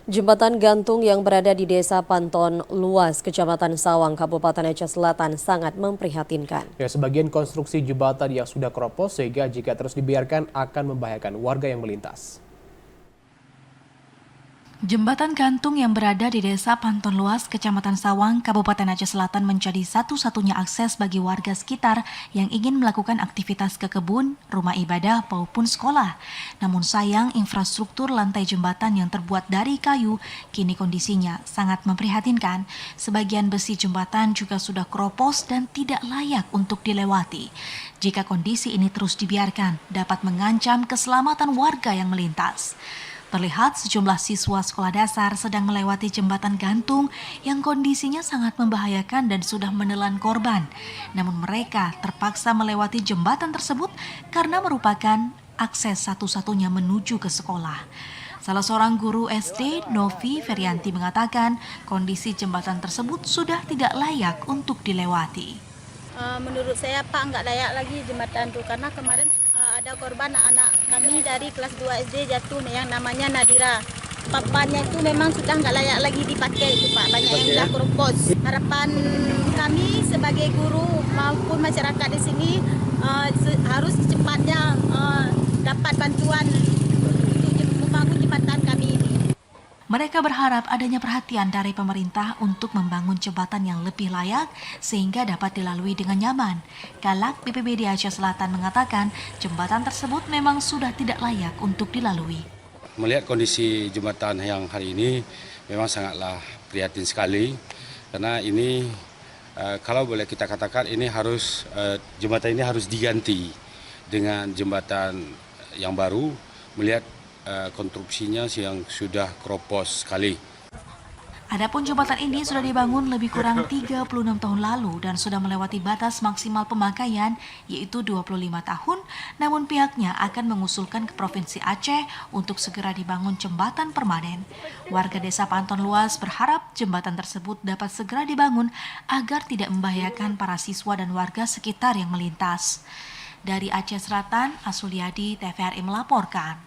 Jembatan gantung yang berada di Desa Panton Luas, Kecamatan Sawang, Kabupaten Aceh Selatan sangat memprihatinkan. Ya, sebagian konstruksi jembatan yang sudah keropos sehingga jika terus dibiarkan akan membahayakan warga yang melintas. Jembatan gantung yang berada di Desa Panton Luas, Kecamatan Sawang, Kabupaten Aceh Selatan menjadi satu-satunya akses bagi warga sekitar yang ingin melakukan aktivitas ke kebun, rumah ibadah, maupun sekolah. Namun sayang, infrastruktur lantai jembatan yang terbuat dari kayu kini kondisinya sangat memprihatinkan. Sebagian besi jembatan juga sudah keropos dan tidak layak untuk dilewati. Jika kondisi ini terus dibiarkan, dapat mengancam keselamatan warga yang melintas. Terlihat sejumlah siswa sekolah dasar sedang melewati jembatan gantung yang kondisinya sangat membahayakan dan sudah menelan korban. Namun mereka terpaksa melewati jembatan tersebut karena merupakan akses satu-satunya menuju ke sekolah. Salah seorang guru SD, Novi Ferianti, mengatakan kondisi jembatan tersebut sudah tidak layak untuk dilewati. Menurut saya Pak nggak layak lagi jembatan itu karena kemarin ada korban anak kami dari kelas 2 SD jatuh yang namanya Nadira. Papannya itu memang sudah nggak layak lagi dipakai itu Pak, banyak yang sudah keropos. Harapan kami sebagai guru maupun masyarakat di sini harus secepatnya dapat bantuan untuk membangun jembatan kami ini. Mereka berharap adanya perhatian dari pemerintah untuk membangun jembatan yang lebih layak sehingga dapat dilalui dengan nyaman. Kalak BPBD Aceh Selatan mengatakan jembatan tersebut memang sudah tidak layak untuk dilalui. Melihat kondisi jembatan yang hari ini memang sangatlah prihatin sekali karena ini kalau boleh kita katakan ini harus jembatan ini harus diganti dengan jembatan yang baru melihat konstruksinya yang sudah keropos sekali. Adapun jembatan ini sudah dibangun lebih kurang 36 tahun lalu dan sudah melewati batas maksimal pemakaian yaitu 25 tahun, namun pihaknya akan mengusulkan ke Provinsi Aceh untuk segera dibangun jembatan permanen. Warga Desa Panton Luas berharap jembatan tersebut dapat segera dibangun agar tidak membahayakan para siswa dan warga sekitar yang melintas. Dari Aceh Selatan, Asuliadi, TVRI melaporkan.